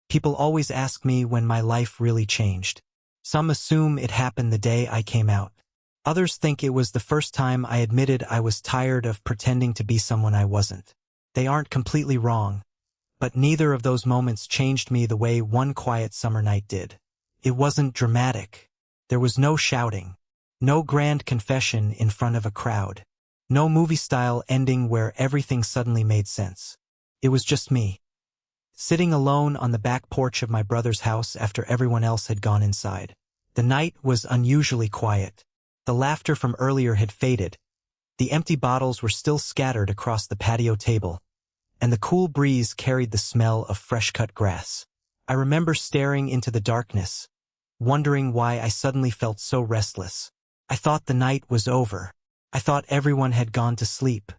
People always ask me when my life really changed. Some assume it happened the day I came out. Others think it was the first time I admitted I was tired of pretending to be someone I wasn't. They aren't completely wrong, but neither of those moments changed me the way one quiet summer night did. It wasn't dramatic. There was no shouting, no grand confession in front of a crowd, no movie-style ending where everything suddenly made sense. It was just me, sitting alone on the back porch of my brother's house after everyone else had gone inside. The night was unusually quiet. The laughter from earlier had faded. The empty bottles were still scattered across the patio table, and the cool breeze carried the smell of fresh-cut grass. I remember staring into the darkness, wondering why I suddenly felt so restless. I thought the night was over. I thought everyone had gone to sleep.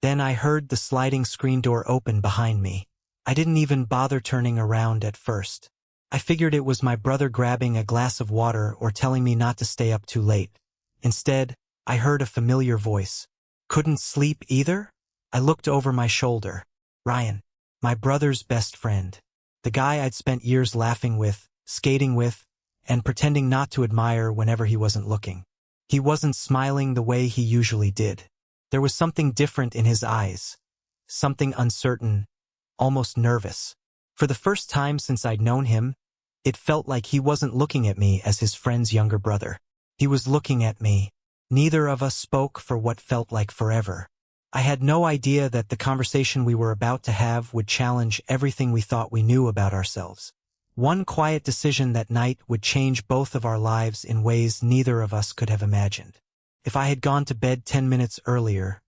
Then I heard the sliding screen door open behind me. I didn't even bother turning around at first. I figured it was my brother grabbing a glass of water or telling me not to stay up too late. Instead, I heard a familiar voice. Couldn't sleep either? I looked over my shoulder. Ryan, my brother's best friend. The guy I'd spent years laughing with, skating with, and pretending not to admire whenever he wasn't looking. He wasn't smiling the way he usually did. There was something different in his eyes. Something uncertain, almost nervous. For the first time since I'd known him, it felt like he wasn't looking at me as his friend's younger brother. He was looking at me. Neither of us spoke for what felt like forever. I had no idea that the conversation we were about to have would challenge everything we thought we knew about ourselves. One quiet decision that night would change both of our lives in ways neither of us could have imagined. If I had gone to bed 10 minutes earlier,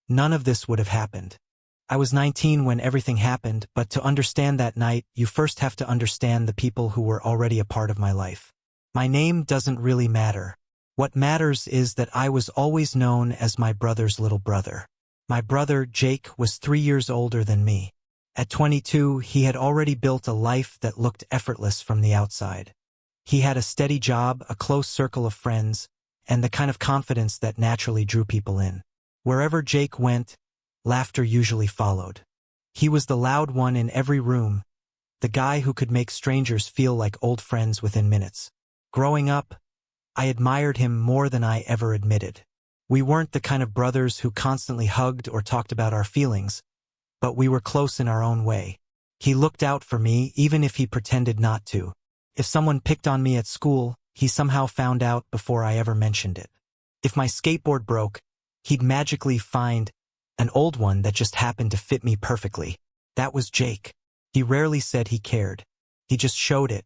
none of this would have happened. I was 19 when everything happened, but to understand that night, you first have to understand the people who were already a part of my life. My name doesn't really matter. What matters is that I was always known as my brother's little brother. My brother, Jake, was 3 years older than me. At 22, he had already built a life that looked effortless from the outside. He had a steady job, a close circle of friends, and the kind of confidence that naturally drew people in. Wherever Jake went, laughter usually followed. He was the loud one in every room, the guy who could make strangers feel like old friends within minutes. Growing up, I admired him more than I ever admitted. We weren't the kind of brothers who constantly hugged or talked about our feelings, but we were close in our own way. He looked out for me even if he pretended not to. If someone picked on me at school, he somehow found out before I ever mentioned it. If my skateboard broke, he'd magically find an old one that just happened to fit me perfectly. That was Jake. He rarely said he cared. He just showed it.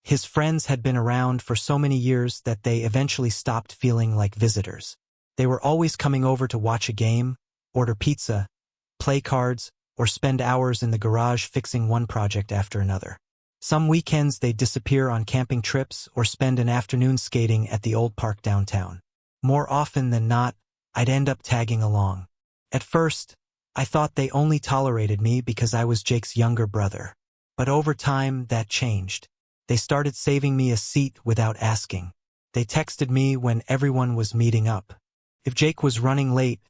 His friends had been around for so many years that they eventually stopped feeling like visitors. They were always coming over to watch a game, order pizza, play cards, or spend hours in the garage fixing one project after another. Some weekends they'd disappear on camping trips or spend an afternoon skating at the old park downtown. More often than not, I'd end up tagging along. At first, I thought they only tolerated me because I was Jake's younger brother. But over time, that changed. They started saving me a seat without asking. They texted me when everyone was meeting up. If Jake was running late,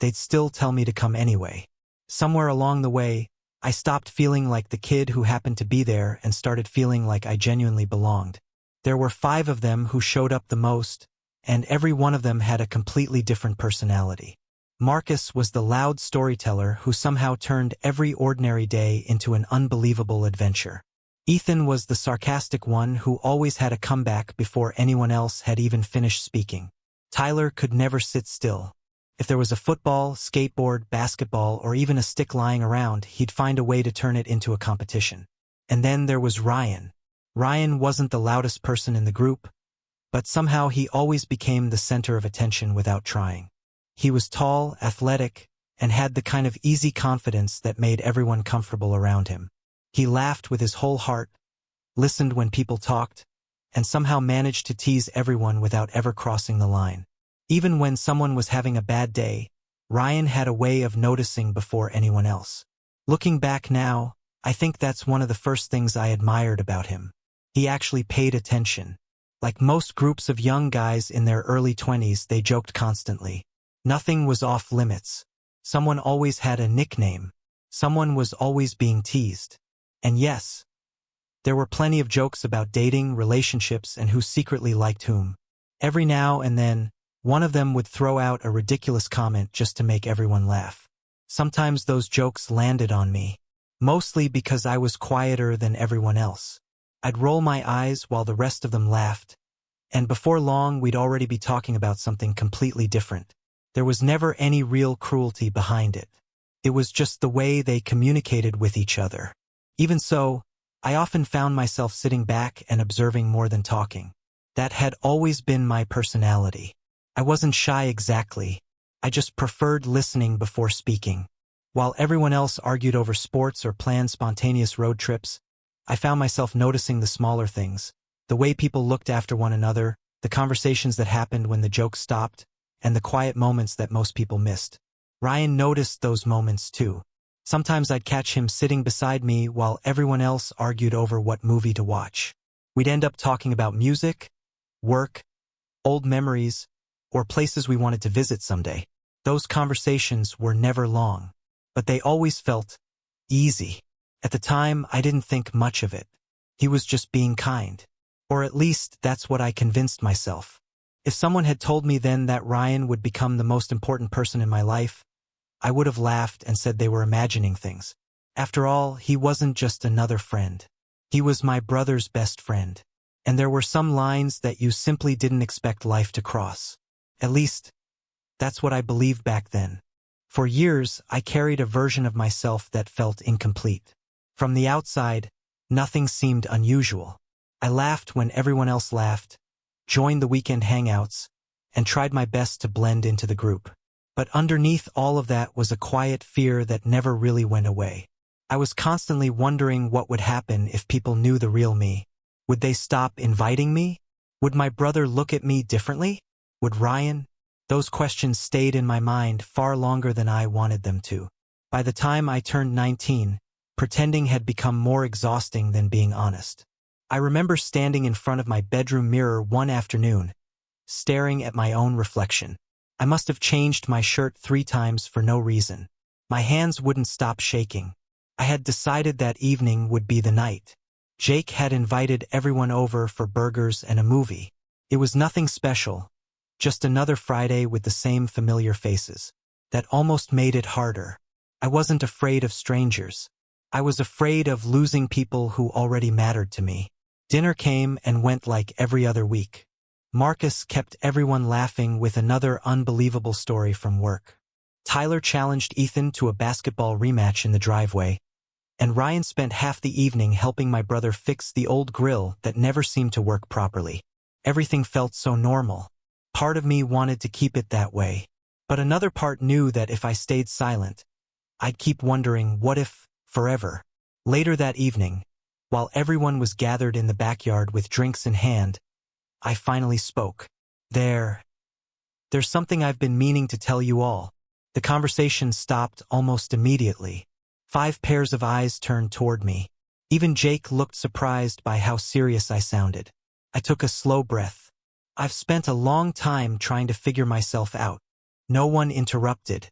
they'd still tell me to come anyway. Somewhere along the way, I stopped feeling like the kid who happened to be there and started feeling like I genuinely belonged. There were 5 of them who showed up the most, and every one of them had a completely different personality. Marcus was the loud storyteller who somehow turned every ordinary day into an unbelievable adventure. Ethan was the sarcastic one who always had a comeback before anyone else had even finished speaking. Tyler could never sit still. If there was a football, skateboard, basketball, or even a stick lying around, he'd find a way to turn it into a competition. And then there was Ryan. Ryan wasn't the loudest person in the group, but somehow he always became the center of attention without trying. He was tall, athletic, and had the kind of easy confidence that made everyone comfortable around him. He laughed with his whole heart, listened when people talked, and somehow managed to tease everyone without ever crossing the line. Even when someone was having a bad day, Ryan had a way of noticing before anyone else. Looking back now, I think that's one of the first things I admired about him. He actually paid attention. Like most groups of young guys in their early 20s, they joked constantly. Nothing was off limits. Someone always had a nickname. Someone was always being teased. And yes, There were plenty of jokes about dating, relationships, and who secretly liked whom. Every now and then, one of them would throw out a ridiculous comment just to make everyone laugh. Sometimes those jokes landed on me, mostly because I was quieter than everyone else. I'd roll my eyes while the rest of them laughed, and before long we'd already be talking about something completely different. There was never any real cruelty behind it. It was just the way they communicated with each other. Even so, I often found myself sitting back and observing more than talking. That had always been my personality. I wasn't shy exactly. I just preferred listening before speaking. While everyone else argued over sports or planned spontaneous road trips, I found myself noticing the smaller things, the way people looked after one another, the conversations that happened when the jokes stopped, and the quiet moments that most people missed. Ryan noticed those moments too. Sometimes I'd catch him sitting beside me while everyone else argued over what movie to watch. We'd end up talking about music, work, old memories, or places we wanted to visit someday. Those conversations were never long, but they always felt easy. At the time, I didn't think much of it. He was just being kind. Or at least that's what I convinced myself. If someone had told me then that Ryan would become the most important person in my life, I would have laughed and said they were imagining things. After all, he wasn't just another friend. He was my brother's best friend. And there were some lines that you simply didn't expect life to cross. At least, that's what I believed back then. For years, I carried a version of myself that felt incomplete. From the outside, nothing seemed unusual. I laughed when everyone else laughed, joined the weekend hangouts, and tried my best to blend into the group. But underneath all of that was a quiet fear that never really went away. I was constantly wondering what would happen if people knew the real me. Would they stop inviting me? Would my brother look at me differently? Would Ryan? Those questions stayed in my mind far longer than I wanted them to. By the time I turned 19, pretending had become more exhausting than being honest. I remember standing in front of my bedroom mirror one afternoon, staring at my own reflection. I must have changed my shirt 3 times for no reason. My hands wouldn't stop shaking. I had decided that evening would be the night. Jake had invited everyone over for burgers and a movie. It was nothing special, just another Friday with the same familiar faces. That almost made it harder. I wasn't afraid of strangers. I was afraid of losing people who already mattered to me. Dinner came and went like every other week. Marcus kept everyone laughing with another unbelievable story from work. Tyler challenged Ethan to a basketball rematch in the driveway, and Ryan spent half the evening helping my brother fix the old grill that never seemed to work properly. Everything felt so normal. Part of me wanted to keep it that way, but another part knew that if I stayed silent, I'd keep wondering what if, forever. Later that evening, while everyone was gathered in the backyard with drinks in hand, I finally spoke. There's something I've been meaning to tell you all. The conversation stopped almost immediately. 5 pairs of eyes turned toward me. Even Jake looked surprised by how serious I sounded. I took a slow breath. I've spent a long time trying to figure myself out. No one interrupted.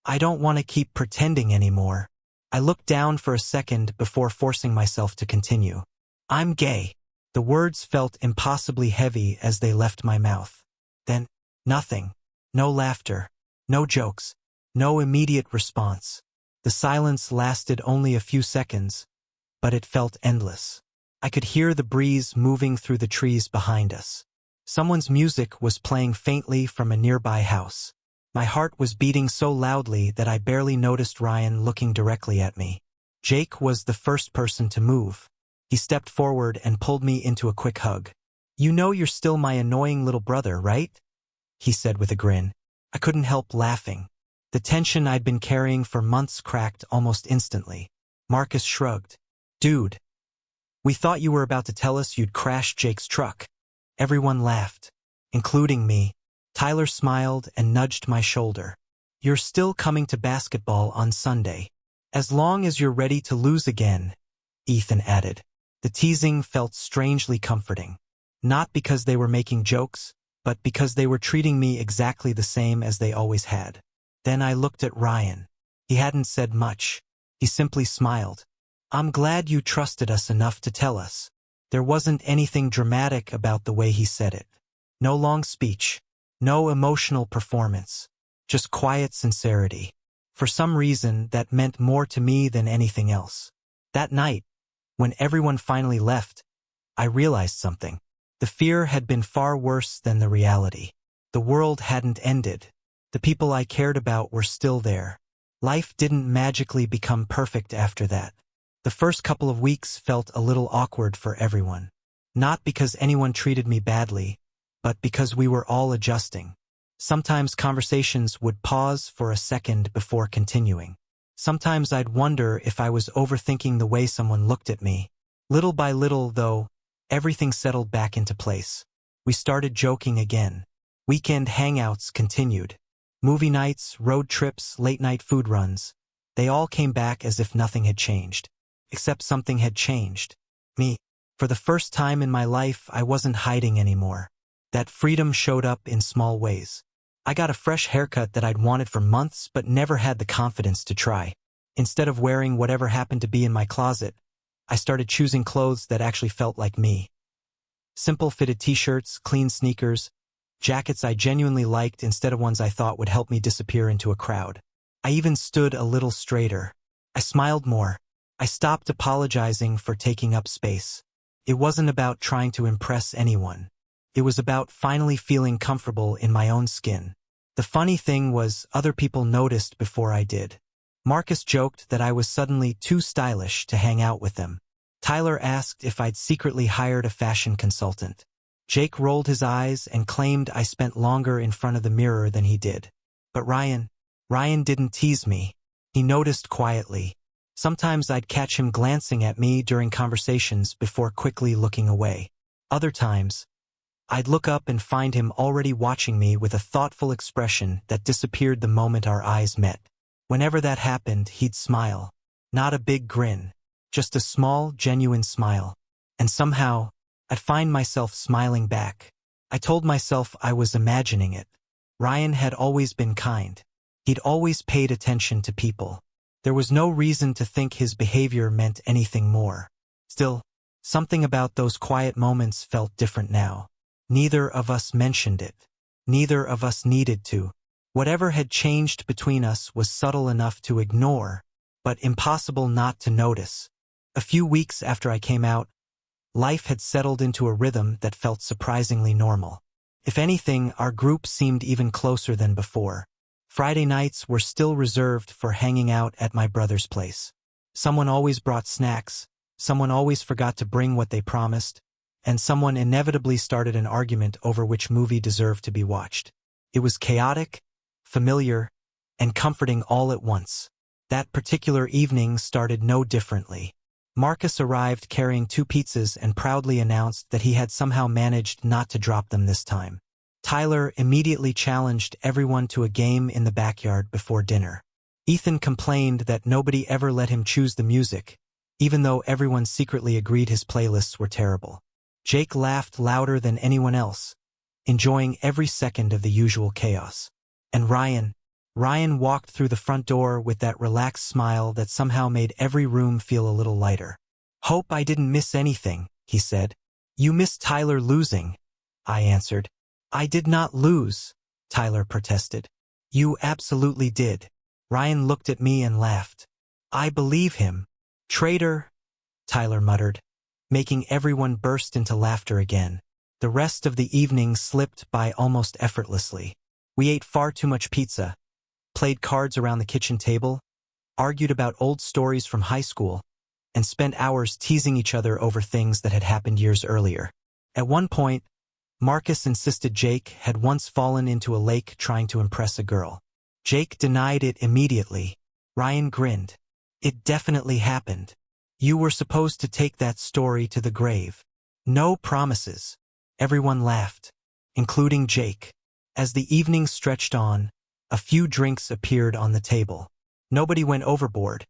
I don't want to keep pretending anymore. I looked down for a second before forcing myself to continue. I'm gay. The words felt impossibly heavy as they left my mouth. Then, nothing. No laughter. No jokes. No immediate response. The silence lasted only a few seconds, but it felt endless. I could hear the breeze moving through the trees behind us. Someone's music was playing faintly from a nearby house. My heart was beating so loudly that I barely noticed Ryan looking directly at me. Jake was the first person to move. He stepped forward and pulled me into a quick hug. "You know you're still my annoying little brother, right?" he said with a grin. I couldn't help laughing. The tension I'd been carrying for months cracked almost instantly. Marcus shrugged. "Dude, we thought you were about to tell us you'd crashed Jake's truck." Everyone laughed, including me. Tyler smiled and nudged my shoulder. "You're still coming to basketball on Sunday. As long as you're ready to lose again," Ethan added. The teasing felt strangely comforting. Not because they were making jokes, but because they were treating me exactly the same as they always had. Then I looked at Ryan. He hadn't said much. He simply smiled. I'm glad you trusted us enough to tell us. There wasn't anything dramatic about the way he said it. No long speech. No emotional performance. Just quiet sincerity. For some reason, that meant more to me than anything else. That night, when everyone finally left, I realized something. The fear had been far worse than the reality. The world hadn't ended. The people I cared about were still there. Life didn't magically become perfect after that. The first couple of weeks felt a little awkward for everyone. Not because anyone treated me badly, but because we were all adjusting. Sometimes conversations would pause for a second before continuing. Sometimes I'd wonder if I was overthinking the way someone looked at me. Little by little, though, everything settled back into place. We started joking again. Weekend hangouts continued. Movie nights, road trips, late-night food runs. They all came back as if nothing had changed. Except something had changed. Me. For the first time in my life, I wasn't hiding anymore. That freedom showed up in small ways. I got a fresh haircut that I'd wanted for months but never had the confidence to try. Instead of wearing whatever happened to be in my closet, I started choosing clothes that actually felt like me. Simple fitted t-shirts, clean sneakers, jackets I genuinely liked instead of ones I thought would help me disappear into a crowd. I even stood a little straighter. I smiled more. I stopped apologizing for taking up space. It wasn't about trying to impress anyone. It was about finally feeling comfortable in my own skin. The funny thing was, other people noticed before I did. Marcus joked that I was suddenly too stylish to hang out with them. Tyler asked if I'd secretly hired a fashion consultant. Jake rolled his eyes and claimed I spent longer in front of the mirror than he did. But Ryan didn't tease me. He noticed quietly. Sometimes I'd catch him glancing at me during conversations before quickly looking away. Other times, I'd look up and find him already watching me with a thoughtful expression that disappeared the moment our eyes met. Whenever that happened, he'd smile. Not a big grin, just a small, genuine smile. And somehow, I'd find myself smiling back. I told myself I was imagining it. Ryan had always been kind. He'd always paid attention to people. There was no reason to think his behavior meant anything more. Still, something about those quiet moments felt different now. Neither of us mentioned it. Neither of us needed to. Whatever had changed between us was subtle enough to ignore, but impossible not to notice. A few weeks after I came out, life had settled into a rhythm that felt surprisingly normal. If anything, our group seemed even closer than before. Friday nights were still reserved for hanging out at my brother's place. Someone always brought snacks, someone always forgot to bring what they promised, and someone inevitably started an argument over which movie deserved to be watched. It was chaotic, familiar, and comforting all at once. That particular evening started no differently. Marcus arrived carrying 2 pizzas and proudly announced that he had somehow managed not to drop them this time. Tyler immediately challenged everyone to a game in the backyard before dinner. Ethan complained that nobody ever let him choose the music, even though everyone secretly agreed his playlists were terrible. Jake laughed louder than anyone else, enjoying every second of the usual chaos. And Ryan walked through the front door with that relaxed smile that somehow made every room feel a little lighter. "Hope I didn't miss anything," he said. "You missed Tyler losing," I answered. "I did not lose," Tyler protested. "You absolutely did." Ryan looked at me and laughed. "I believe him." "Traitor," Tyler muttered, making everyone burst into laughter again. The rest of the evening slipped by almost effortlessly. We ate far too much pizza, played cards around the kitchen table, argued about old stories from high school, and spent hours teasing each other over things that had happened years earlier. At one point, Marcus insisted Jake had once fallen into a lake trying to impress a girl. Jake denied it immediately. Ryan grinned. "It definitely happened. You were supposed to take that story to the grave." "No promises." Everyone laughed, including Jake. As the evening stretched on, a few drinks appeared on the table. Nobody went overboard,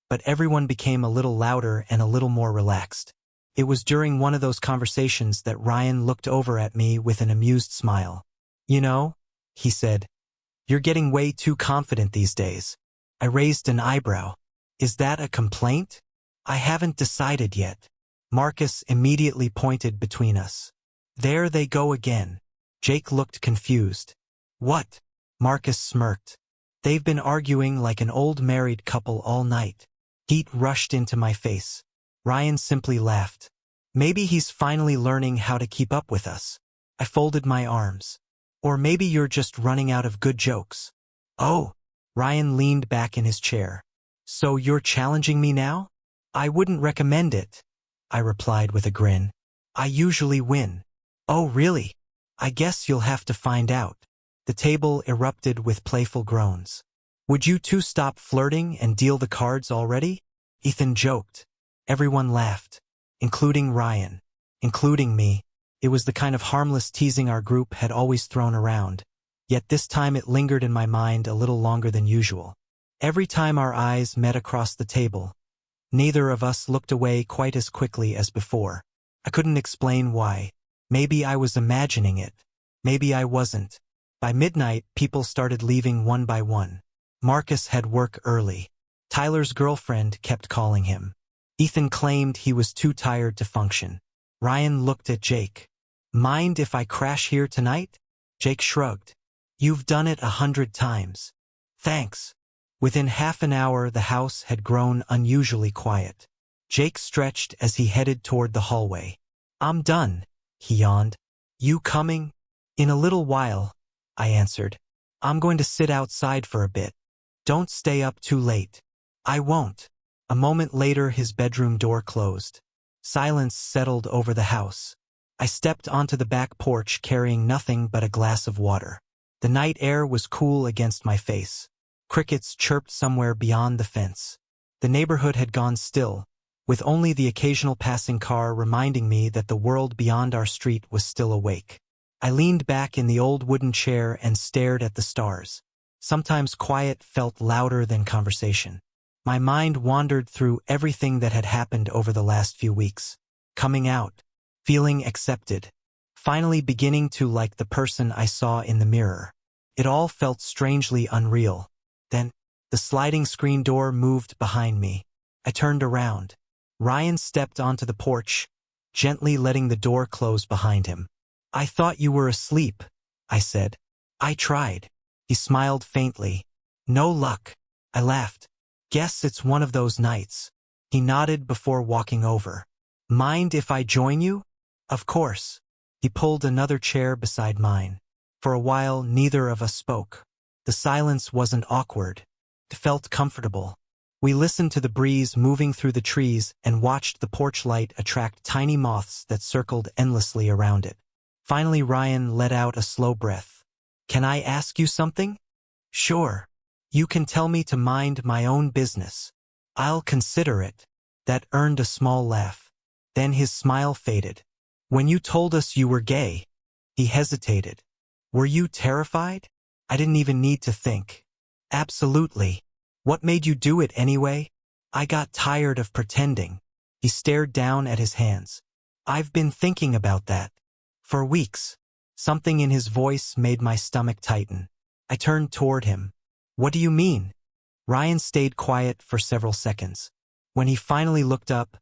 but everyone became a little louder and a little more relaxed. It was during one of those conversations that Ryan looked over at me with an amused smile. "You know," he said, "you're getting way too confident these days." I raised an eyebrow. "Is that a complaint?" I haven't decided yet. Marcus immediately pointed between us. There they go again. Jake looked confused. What? Marcus smirked. They've been arguing like an old married couple all night. Heat rushed into my face. Ryan simply laughed. Maybe he's finally learning how to keep up with us. I folded my arms. Or maybe you're just running out of good jokes. Oh, Ryan leaned back in his chair. So you're challenging me now? I wouldn't recommend it, I replied with a grin. I usually win. Oh, really? I guess you'll have to find out. The table erupted with playful groans. Would you two stop flirting and deal the cards already? Ethan joked. Everyone laughed, including Ryan, including me. It was the kind of harmless teasing our group had always thrown around, yet this time it lingered in my mind a little longer than usual. Every time our eyes met across the table, neither of us looked away quite as quickly as before. I couldn't explain why. Maybe I was imagining it. Maybe I wasn't. By midnight, people started leaving one by one. Marcus had work early. Tyler's girlfriend kept calling him. Ethan claimed he was too tired to function. Ryan looked at Jake. Mind if I crash here tonight? Jake shrugged. You've done it 100 times. Thanks. Within half an hour, the house had grown unusually quiet. Jake stretched as he headed toward the hallway. I'm done, he yawned. You coming? In a little while, I answered. I'm going to sit outside for a bit. Don't stay up too late. I won't. A moment later, his bedroom door closed. Silence settled over the house. I stepped onto the back porch carrying nothing but a glass of water. The night air was cool against my face. Crickets chirped somewhere beyond the fence. The neighborhood had gone still, with only the occasional passing car reminding me that the world beyond our street was still awake. I leaned back in the old wooden chair and stared at the stars. Sometimes quiet felt louder than conversation. My mind wandered through everything that had happened over the last few weeks. Coming out, feeling accepted, finally beginning to like the person I saw in the mirror. It all felt strangely unreal. Then, the sliding screen door moved behind me. I turned around. Ryan stepped onto the porch, gently letting the door close behind him. I thought you were asleep, I said. I tried. He smiled faintly. No luck. I laughed. Guess it's one of those nights. He nodded before walking over. Mind if I join you? Of course. He pulled another chair beside mine. For a while, neither of us spoke. The silence wasn't awkward. It felt comfortable. We listened to the breeze moving through the trees and watched the porch light attract tiny moths that circled endlessly around it. Finally, Ryan let out a slow breath. Can I ask you something? Sure. You can tell me to mind my own business. I'll consider it. That earned a small laugh. Then his smile faded. When you told us you were gay, he hesitated. Were you terrified? I didn't even need to think. Absolutely. What made you do it anyway? I got tired of pretending. He stared down at his hands. I've been thinking about that. For weeks. Something in his voice made my stomach tighten. I turned toward him. What do you mean? Ryan stayed quiet for several seconds. When he finally looked up,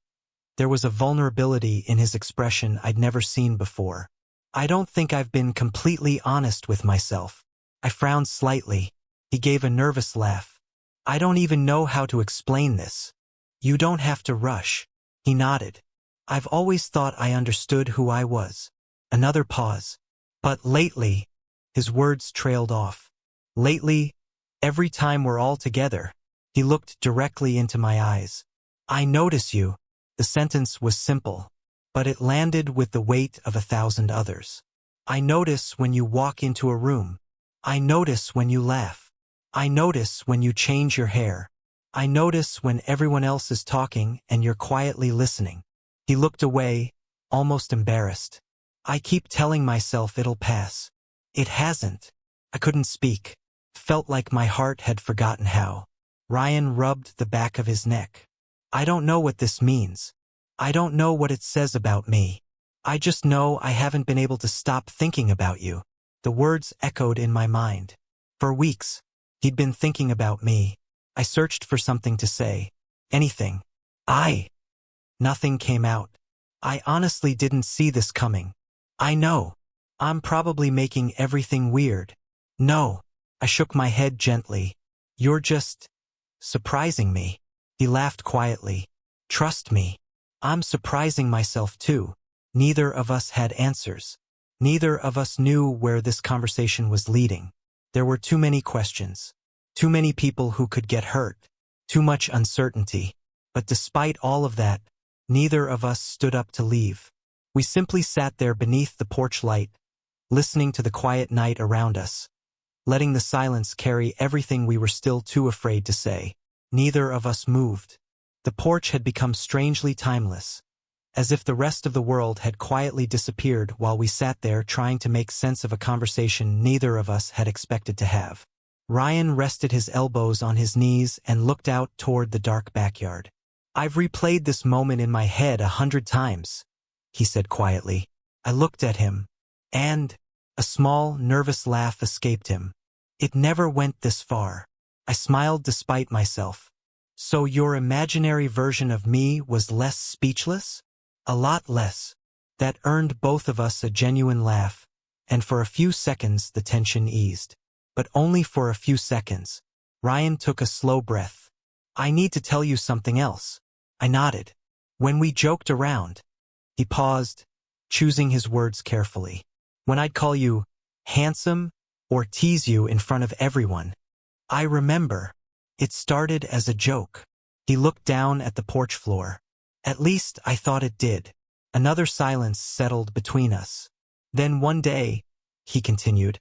there was a vulnerability in his expression I'd never seen before. I don't think I've been completely honest with myself. I frowned slightly. He gave a nervous laugh. I don't even know how to explain this. You don't have to rush. He nodded. I've always thought I understood who I was. Another pause. But lately, his words trailed off. Lately, every time we're all together, he looked directly into my eyes. I notice you. The sentence was simple, but it landed with the weight of 1,000 others. I notice when you walk into a room. I notice when you laugh. I notice when you change your hair. I notice when everyone else is talking and you're quietly listening. He looked away, almost embarrassed. I keep telling myself it'll pass. It hasn't. I couldn't speak. Felt like my heart had forgotten how. Ryan rubbed the back of his neck. I don't know what this means. I don't know what it says about me. I just know I haven't been able to stop thinking about you. The words echoed in my mind. For weeks, he'd been thinking about me. I searched for something to say. Anything. Nothing came out. I honestly didn't see this coming. I know. I'm probably making everything weird. No. I shook my head gently. You're just surprising me. He laughed quietly. Trust me. I'm surprising myself too. Neither of us had answers. Neither of us knew where this conversation was leading. There were too many questions. Too many people who could get hurt. Too much uncertainty. But despite all of that, neither of us stood up to leave. We simply sat there beneath the porch light, listening to the quiet night around us, letting the silence carry everything we were still too afraid to say. Neither of us moved. The porch had become strangely timeless, as if the rest of the world had quietly disappeared while we sat there trying to make sense of a conversation neither of us had expected to have. Ryan rested his elbows on his knees and looked out toward the dark backyard. I've replayed this moment in my head 100 times, he said quietly. I looked at him, and a small, nervous laugh escaped him. It never went this far. I smiled despite myself. So your imaginary version of me was less speechless? A lot less. That earned both of us a genuine laugh, and for a few seconds the tension eased. But only for a few seconds. Ryan took a slow breath. I need to tell you something else. I nodded. When we joked around. He paused, choosing his words carefully. When I'd call you handsome or tease you in front of everyone. I remember. It started as a joke. He looked down at the porch floor. At least I thought it did. Another silence settled between us. Then one day, he continued,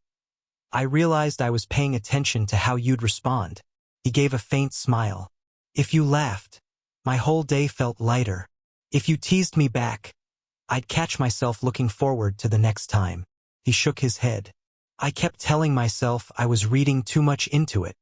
I realized I was paying attention to how you'd respond. He gave a faint smile. If you laughed, my whole day felt lighter. If you teased me back, I'd catch myself looking forward to the next time. He shook his head. I kept telling myself I was reading too much into it.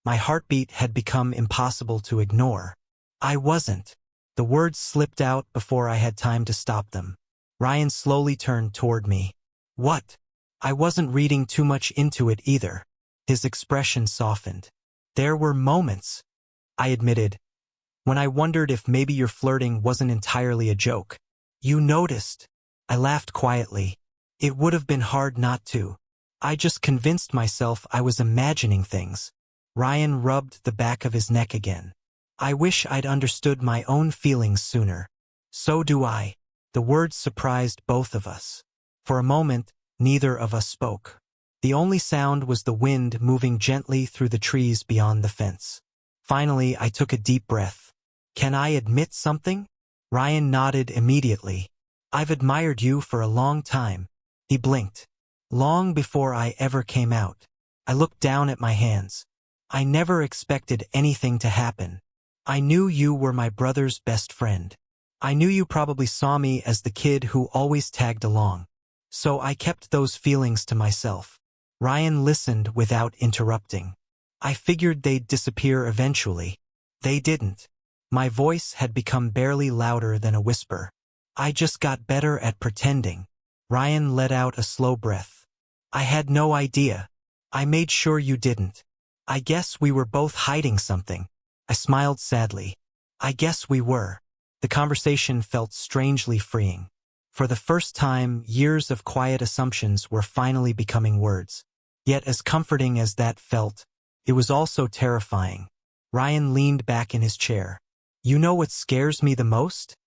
My heartbeat had become impossible to ignore. I wasn't. The words slipped out before I had time to stop them. Ryan slowly turned toward me. What? I wasn't reading too much into it either. His expression softened. There were moments, I admitted, when I wondered if maybe your flirting wasn't entirely a joke. You noticed. I laughed quietly. It would have been hard not to. I just convinced myself I was imagining things. Ryan rubbed the back of his neck again. I wish I'd understood my own feelings sooner. So do I. The words surprised both of us. For a moment, neither of us spoke. The only sound was the wind moving gently through the trees beyond the fence. Finally, I took a deep breath. Can I admit something? Ryan nodded immediately. I've admired you for a long time. He blinked. Long before I ever came out. I looked down at my hands. I never expected anything to happen. I knew you were my brother's best friend. I knew you probably saw me as the kid who always tagged along. So I kept those feelings to myself. Ryan listened without interrupting. I figured they'd disappear eventually. They didn't. My voice had become barely louder than a whisper. I just got better at pretending. Ryan let out a slow breath. I had no idea. I made sure you didn't. I guess we were both hiding something. I smiled sadly. I guess we were. The conversation felt strangely freeing. For the first time, years of quiet assumptions were finally becoming words. Yet as comforting as that felt, it was also terrifying. Ryan leaned back in his chair. You know what scares me the most?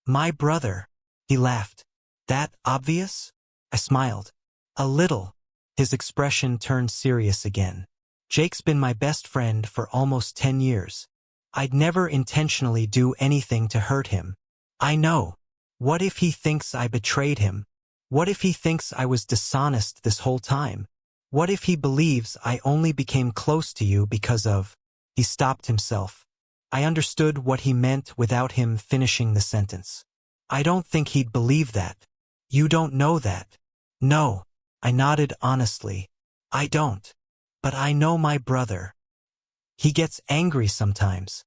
My brother. He laughed. That obvious? I smiled. A little. His expression turned serious again. Jake's been my best friend for almost 10 years. I'd never intentionally do anything to hurt him. I know. What if he thinks I betrayed him? What if he thinks I was dishonest this whole time? What if he believes I only became close to you because of... He stopped himself. I understood what he meant without him finishing the sentence. I don't think he'd believe that. You don't know that. No. I nodded honestly. I don't. But I know my brother. He gets angry sometimes.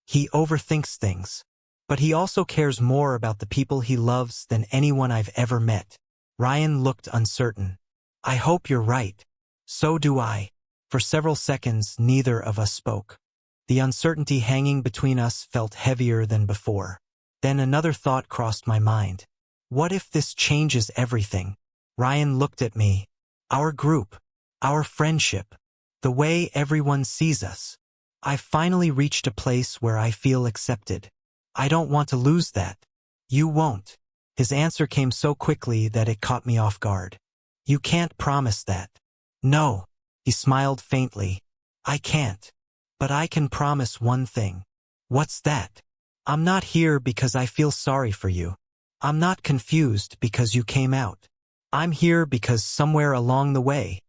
He overthinks things. But he also cares more about the people he loves than anyone I've ever met. Ryan looked uncertain. I hope you're right. So do I. For several seconds, neither of us spoke. The uncertainty hanging between us felt heavier than before. Then another thought crossed my mind. What if this changes everything? Ryan looked at me. Our group. Our friendship. The way everyone sees us. I've finally reached a place where I feel accepted. I don't want to lose that. You won't. His answer came so quickly that it caught me off guard. You can't promise that. No. He smiled faintly. I can't. But I can promise one thing. What's that? I'm not here because I feel sorry for you. I'm not confused because you came out. I'm here because somewhere along the way,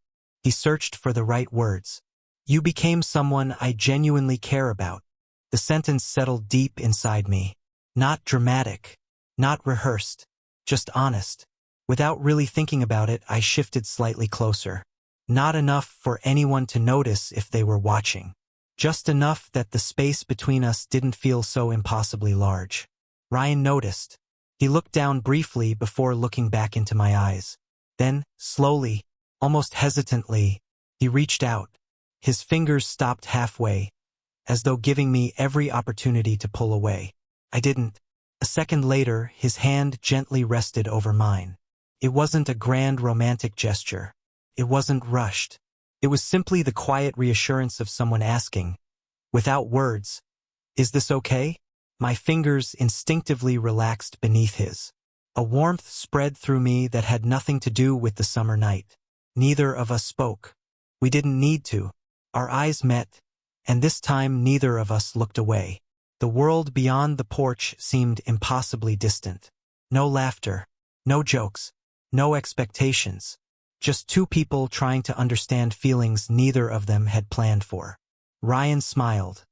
he searched for the right words. You became someone I genuinely care about. The sentence settled deep inside me. Not dramatic. Not rehearsed. Just honest. Without really thinking about it, I shifted slightly closer. Not enough for anyone to notice if they were watching. Just enough that the space between us didn't feel so impossibly large. Ryan noticed. He looked down briefly before looking back into my eyes. Then, slowly, almost hesitantly, he reached out. His fingers stopped halfway, as though giving me every opportunity to pull away. I didn't. A second later, his hand gently rested over mine. It wasn't a grand romantic gesture. It wasn't rushed. It was simply the quiet reassurance of someone asking, without words, "Is this okay?" My fingers instinctively relaxed beneath his. A warmth spread through me that had nothing to do with the summer night. Neither of us spoke. We didn't need to. Our eyes met, and this time neither of us looked away. The world beyond the porch seemed impossibly distant. No laughter, no jokes, no expectations. Just two people trying to understand feelings neither of them had planned for. Ryan smiled.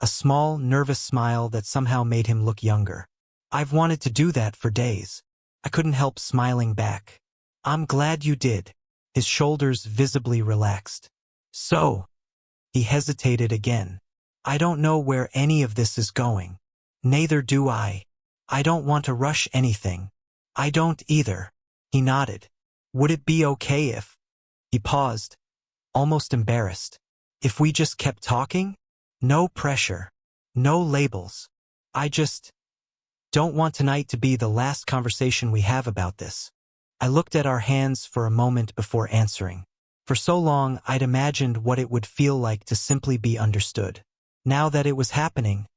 A small, nervous smile that somehow made him look younger. I've wanted to do that for days. I couldn't help smiling back. I'm glad you did. His shoulders visibly relaxed. So, he hesitated again. I don't know where any of this is going. Neither do I. I don't want to rush anything. I don't either. He nodded. Would it be okay if... He paused, almost embarrassed. If we just kept talking? No pressure. No labels. I just don't want tonight to be the last conversation we have about this. I looked at our hands for a moment before answering. For so long, I'd imagined what it would feel like to simply be understood. Now that it was happening,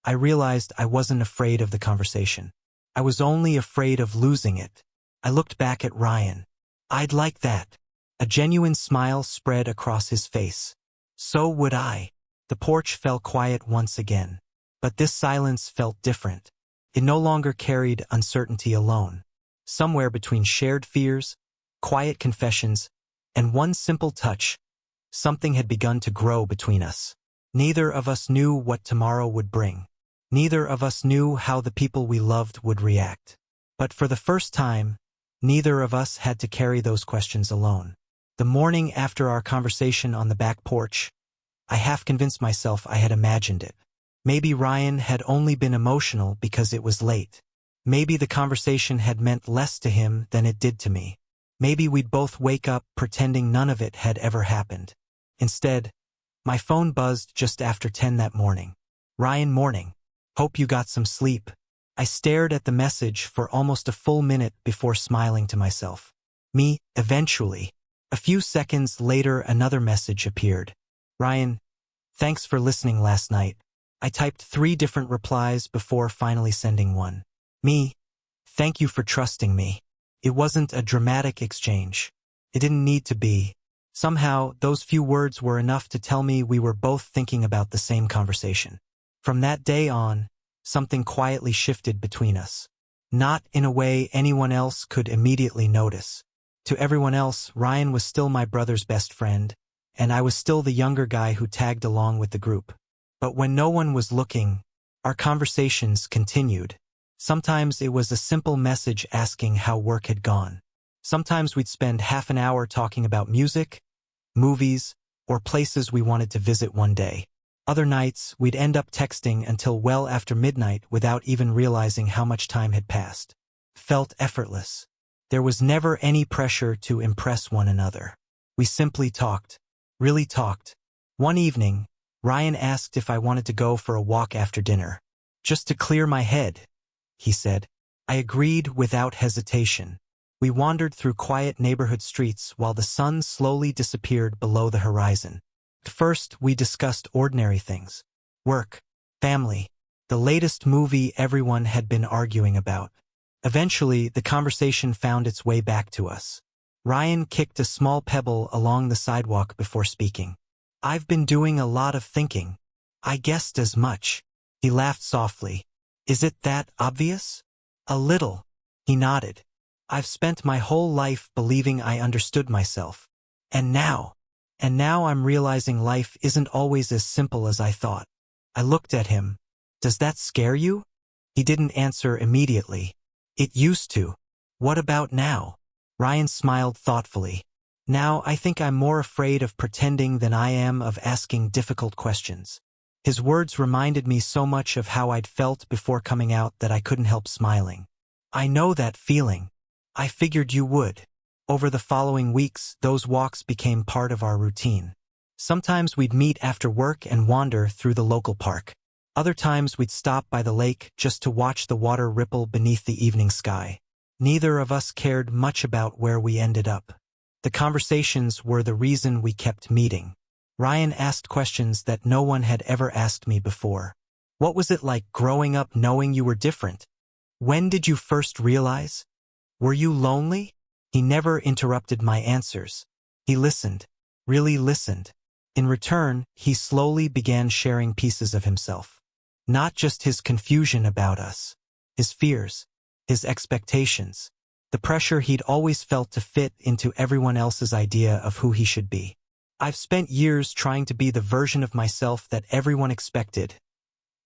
I realized I wasn't afraid of the conversation. I was only afraid of losing it. I looked back at Ryan. I'd like that. A genuine smile spread across his face. So would I. The porch fell quiet once again. But this silence felt different. It no longer carried uncertainty alone. Somewhere between shared fears, quiet confessions, and one simple touch, something had begun to grow between us. Neither of us knew what tomorrow would bring. Neither of us knew how the people we loved would react. But for the first time, neither of us had to carry those questions alone. The morning after our conversation on the back porch, I half convinced myself I had imagined it. Maybe Ryan had only been emotional because it was late. Maybe the conversation had meant less to him than it did to me. Maybe we'd both wake up pretending none of it had ever happened. Instead, my phone buzzed just after 10 that morning. Ryan, morning. Hope you got some sleep. I stared at the message for almost a full minute before smiling to myself. Me, eventually. A few seconds later, another message appeared. Ryan, thanks for listening last night. I typed 3 different replies before finally sending one. Me, thank you for trusting me. It wasn't a dramatic exchange. It didn't need to be. Somehow, those few words were enough to tell me we were both thinking about the same conversation. From that day on, something quietly shifted between us. Not in a way anyone else could immediately notice. To everyone else, Ryan was still my brother's best friend, and I was still the younger guy who tagged along with the group. But when no one was looking, our conversations continued. Sometimes it was a simple message asking how work had gone. Sometimes we'd spend half an hour talking about music, movies, or places we wanted to visit one day. Other nights, we'd end up texting until well after midnight without even realizing how much time had passed. Felt effortless. There was never any pressure to impress one another. We simply talked. Really talked. One evening, Ryan asked if I wanted to go for a walk after dinner. Just to clear my head, he said. I agreed without hesitation. We wandered through quiet neighborhood streets while the sun slowly disappeared below the horizon. First, we discussed ordinary things. Work, family, the latest movie everyone had been arguing about. Eventually, the conversation found its way back to us. Ryan kicked a small pebble along the sidewalk before speaking. I've been doing a lot of thinking. I guessed as much. He laughed softly. Is it that obvious? A little. He nodded. I've spent my whole life believing I understood myself. And now I'm realizing life isn't always as simple as I thought. I looked at him. Does that scare you? He didn't answer immediately. It used to. What about now? Ryan smiled thoughtfully. Now I think I'm more afraid of pretending than I am of asking difficult questions. His words reminded me so much of how I'd felt before coming out that I couldn't help smiling. I know that feeling. I figured you would. Over the following weeks, those walks became part of our routine. Sometimes we'd meet after work and wander through the local park. Other times we'd stop by the lake just to watch the water ripple beneath the evening sky. Neither of us cared much about where we ended up. The conversations were the reason we kept meeting. Ryan asked questions that no one had ever asked me before. What was it like growing up knowing you were different? When did you first realize? Were you lonely? He never interrupted my answers. He listened, really listened. In return, he slowly began sharing pieces of himself. Not just his confusion about us, his fears, his expectations, the pressure he'd always felt to fit into everyone else's idea of who he should be. I've spent years trying to be the version of myself that everyone expected,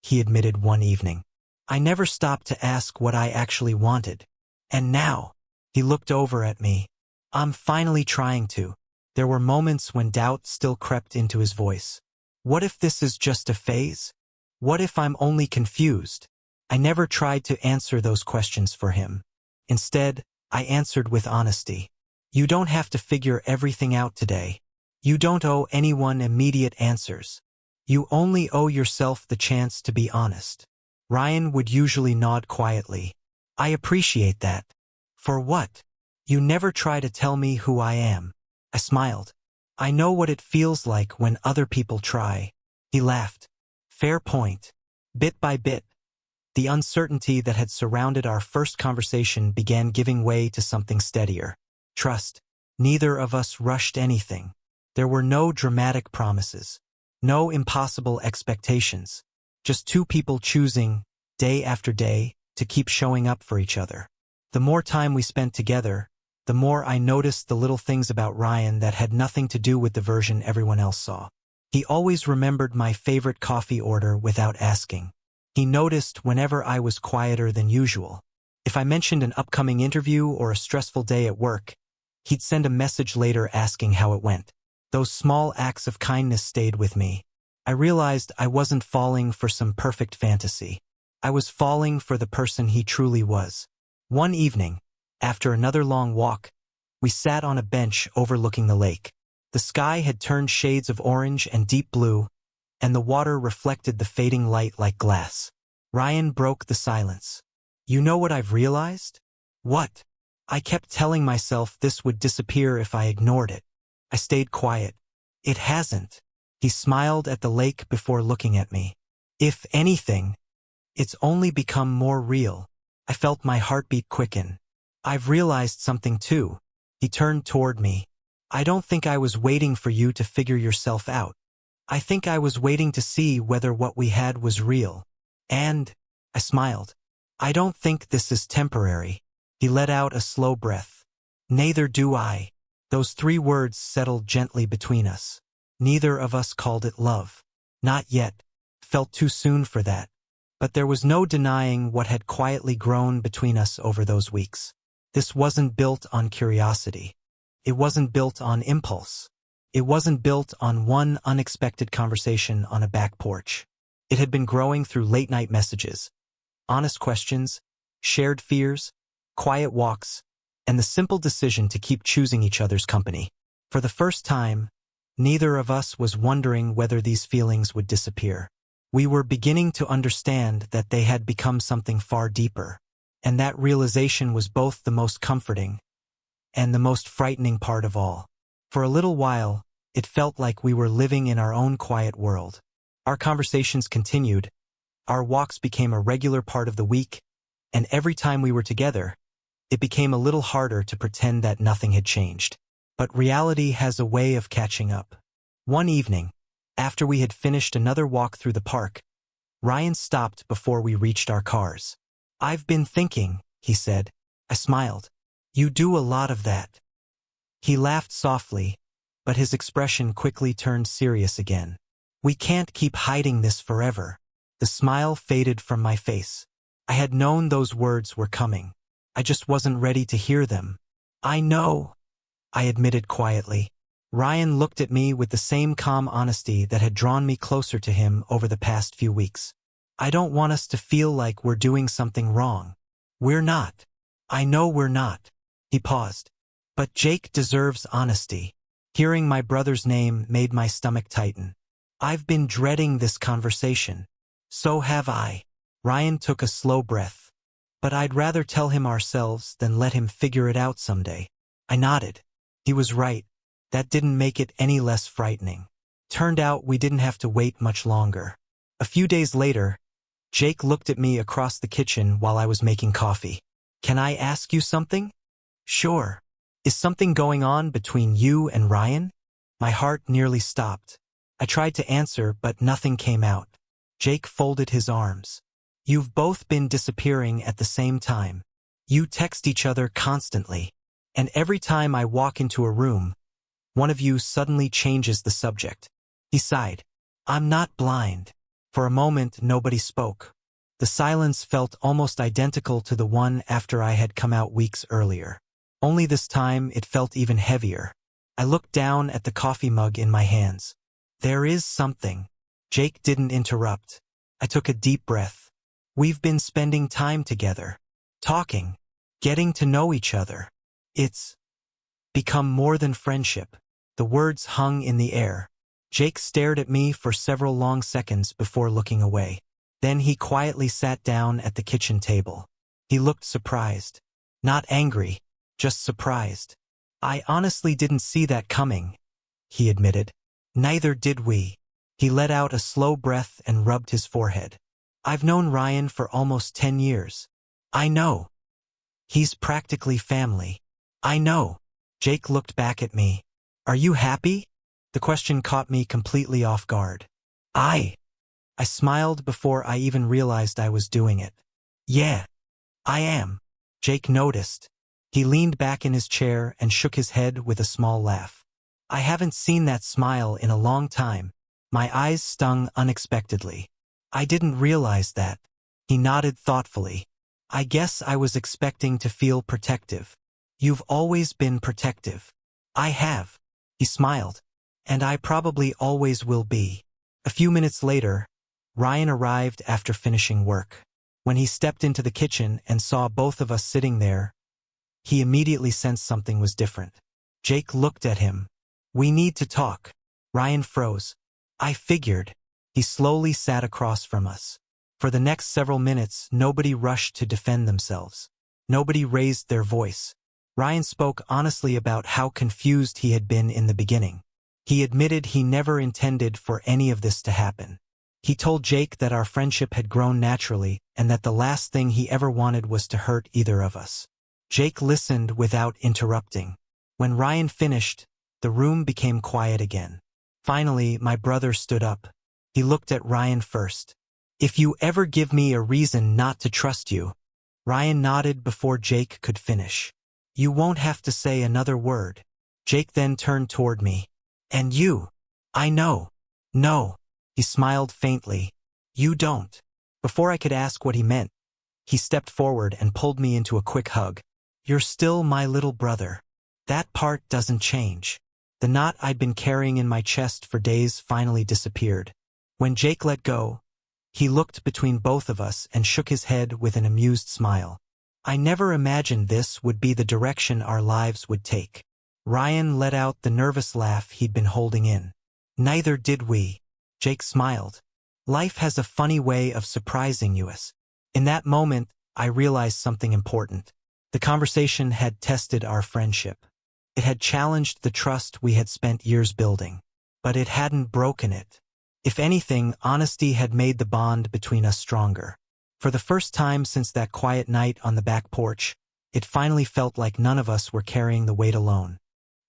he admitted one evening. I never stopped to ask what I actually wanted. And now, he looked over at me. I'm finally trying to. There were moments when doubt still crept into his voice. What if this is just a phase? What if I'm only confused? I never tried to answer those questions for him. Instead, I answered with honesty. You don't have to figure everything out today. You don't owe anyone immediate answers. You only owe yourself the chance to be honest. Ryan would usually nod quietly. I appreciate that. For what? You never try to tell me who I am. I smiled. I know what it feels like when other people try. He laughed. Fair point. Bit by bit, the uncertainty that had surrounded our first conversation began giving way to something steadier. Trust. Neither of us rushed anything. There were no dramatic promises. No impossible expectations. Just two people choosing, day after day, to keep showing up for each other. The more time we spent together, the more I noticed the little things about Ryan that had nothing to do with the version everyone else saw. He always remembered my favorite coffee order without asking. He noticed whenever I was quieter than usual. If I mentioned an upcoming interview or a stressful day at work, he'd send a message later asking how it went. Those small acts of kindness stayed with me. I realized I wasn't falling for some perfect fantasy. I was falling for the person he truly was. One evening, after another long walk, we sat on a bench overlooking the lake. The sky had turned shades of orange and deep blue, and the water reflected the fading light like glass. Ryan broke the silence. You know what I've realized? What? I kept telling myself this would disappear if I ignored it. I stayed quiet. It hasn't. He smiled at the lake before looking at me. If anything, it's only become more real. I felt my heartbeat quicken. I've realized something too. He turned toward me. I don't think I was waiting for you to figure yourself out. I think I was waiting to see whether what we had was real. And, I smiled. I don't think this is temporary. He let out a slow breath. Neither do I. Those 3 words settled gently between us. Neither of us called it love. Not yet. Felt too soon for that. But there was no denying what had quietly grown between us over those weeks. This wasn't built on curiosity. It wasn't built on impulse. It wasn't built on one unexpected conversation on a back porch. It had been growing through late-night messages, honest questions, shared fears, quiet walks, and the simple decision to keep choosing each other's company. For the first time, neither of us was wondering whether these feelings would disappear. We were beginning to understand that they had become something far deeper, and that realization was both the most comforting and the most frightening part of all. For a little while, it felt like we were living in our own quiet world. Our conversations continued, our walks became a regular part of the week, and every time we were together, it became a little harder to pretend that nothing had changed. But reality has a way of catching up. One evening, after we had finished another walk through the park, Ryan stopped before we reached our cars. "I've been thinking," he said. I smiled. "You do a lot of that." He laughed softly, but his expression quickly turned serious again. "We can't keep hiding this forever." The smile faded from my face. I had known those words were coming. I just wasn't ready to hear them. "I know," I admitted quietly. Ryan looked at me with the same calm honesty that had drawn me closer to him over the past few weeks. "I don't want us to feel like we're doing something wrong. We're not. I know we're not." He paused. "But Jake deserves honesty." Hearing my brother's name made my stomach tighten. "I've been dreading this conversation." "So have I." Ryan took a slow breath. "But I'd rather tell him ourselves than let him figure it out someday." I nodded. He was right. That didn't make it any less frightening. Turned out we didn't have to wait much longer. A few days later, Jake looked at me across the kitchen while I was making coffee. "Can I ask you something?" "Sure." "Is something going on between you and Ryan?" My heart nearly stopped. I tried to answer, but nothing came out. Jake folded his arms. "You've both been disappearing at the same time. You text each other constantly. And every time I walk into a room, one of you suddenly changes the subject." He sighed. "I'm not blind." For a moment, nobody spoke. The silence felt almost identical to the one after I had come out weeks earlier. Only this time, it felt even heavier. I looked down at the coffee mug in my hands. "There is something." Jake didn't interrupt. I took a deep breath. "We've been spending time together. Talking. Getting to know each other. It's become more than friendship." The words hung in the air. Jake stared at me for several long seconds before looking away. Then he quietly sat down at the kitchen table. He looked surprised. Not angry, just surprised. "I honestly didn't see that coming," he admitted. "Neither did we." He let out a slow breath and rubbed his forehead. "I've known Ryan for almost 10 years. I know. He's practically family." "I know." Jake looked back at me. "Are you happy?" The question caught me completely off guard. I smiled before I even realized I was doing it. "Yeah, I am." Jake noticed. He leaned back in his chair and shook his head with a small laugh. I haven't seen that smile in a long time. My eyes stung unexpectedly. "I didn't realize that." He nodded thoughtfully. "I guess I was expecting to feel protective." "You've always been protective." "I have." He smiled. "And I probably always will be." A few minutes later, Ryan arrived after finishing work. When he stepped into the kitchen and saw both of us sitting there, he immediately sensed something was different. Jake looked at him. "We need to talk." Ryan froze. "I figured." He slowly sat across from us. For the next several minutes, nobody rushed to defend themselves. Nobody raised their voice. Ryan spoke honestly about how confused he had been in the beginning. He admitted he never intended for any of this to happen. He told Jake that our friendship had grown naturally and that the last thing he ever wanted was to hurt either of us. Jake listened without interrupting. When Ryan finished, the room became quiet again. Finally, my brother stood up. He looked at Ryan first. "If you ever give me a reason not to trust you." Ryan nodded before Jake could finish. "You won't have to say another word." Jake then turned toward me. "And you?" "I know." "No." He smiled faintly. "You don't." Before I could ask what he meant, he stepped forward and pulled me into a quick hug. "You're still my little brother. That part doesn't change." The knot I'd been carrying in my chest for days finally disappeared. When Jake let go, he looked between both of us and shook his head with an amused smile. "I never imagined this would be the direction our lives would take." Ryan let out the nervous laugh he'd been holding in. "Neither did we." Jake smiled. Life has a funny way of surprising you. In that moment, I realized something important. The conversation had tested our friendship. It had challenged the trust we had spent years building. But it hadn't broken it. If anything, honesty had made the bond between us stronger. For the first time since that quiet night on the back porch, it finally felt like none of us were carrying the weight alone.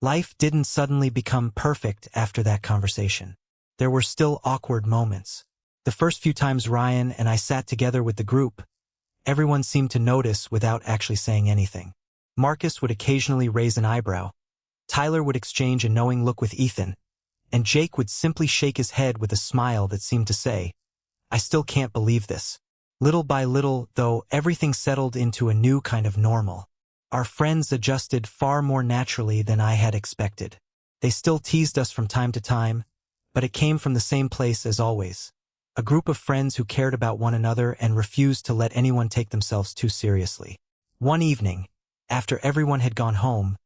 Life didn't suddenly become perfect after that conversation. There were still awkward moments. The first few times Ryan and I sat together with the group, everyone seemed to notice without actually saying anything. Marcus would occasionally raise an eyebrow. Tyler would exchange a knowing look with Ethan, and Jake would simply shake his head with a smile that seemed to say, "I still can't believe this." Little by little, though, everything settled into a new kind of normal. Our friends adjusted far more naturally than I had expected. They still teased us from time to time, but it came from the same place as always. A group of friends who cared about one another and refused to let anyone take themselves too seriously. One evening, after everyone had gone home,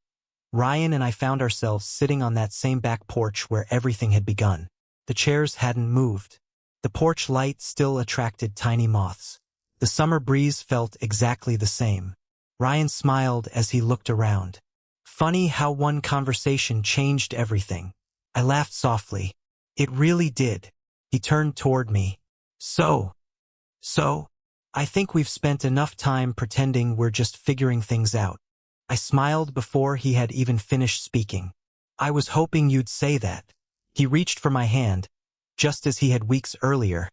Ryan and I found ourselves sitting on that same back porch where everything had begun. The chairs hadn't moved. The porch light still attracted tiny moths. The summer breeze felt exactly the same. Ryan smiled as he looked around. Funny how one conversation changed everything. I laughed softly. It really did. He turned toward me. So, I think we've spent enough time pretending we're just figuring things out. I smiled before he had even finished speaking. I was hoping you'd say that. He reached for my hand, just as he had weeks earlier.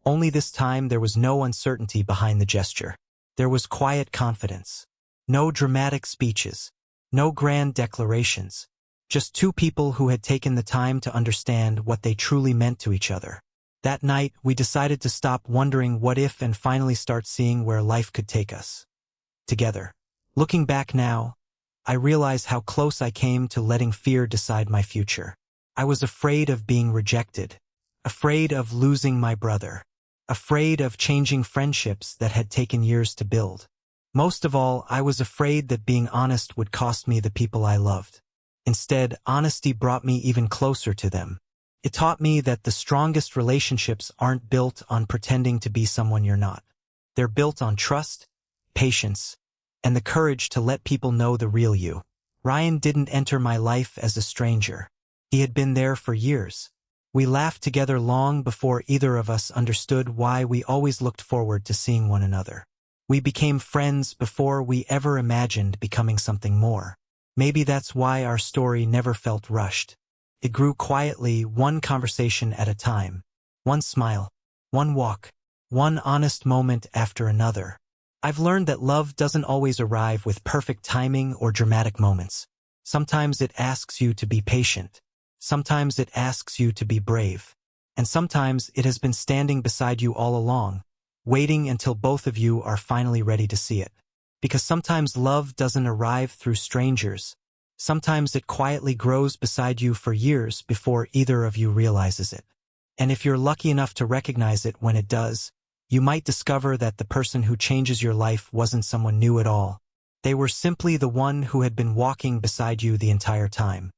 Only this time there was no uncertainty behind the gesture. There was quiet confidence. No dramatic speeches. No grand declarations. Just two people who had taken the time to understand what they truly meant to each other. That night, we decided to stop wondering what if and finally start seeing where life could take us. Together. Looking back now, I realize how close I came to letting fear decide my future. I was afraid of being rejected. Afraid of losing my brother. Afraid of changing friendships that had taken years to build. Most of all, I was afraid that being honest would cost me the people I loved. Instead, honesty brought me even closer to them. It taught me that the strongest relationships aren't built on pretending to be someone you're not. They're built on trust, patience, and the courage to let people know the real you. Ryan didn't enter my life as a stranger. He had been there for years. We laughed together long before either of us understood why we always looked forward to seeing one another. We became friends before we ever imagined becoming something more. Maybe that's why our story never felt rushed. It grew quietly, one conversation at a time. One smile, one walk, one honest moment after another. I've learned that love doesn't always arrive with perfect timing or dramatic moments. Sometimes it asks you to be patient. Sometimes it asks you to be brave. And sometimes it has been standing beside you all along, waiting until both of you are finally ready to see it. Because sometimes love doesn't arrive through strangers. Sometimes it quietly grows beside you for years before either of you realizes it. And if you're lucky enough to recognize it when it does, you might discover that the person who changes your life wasn't someone new at all. They were simply the one who had been walking beside you the entire time.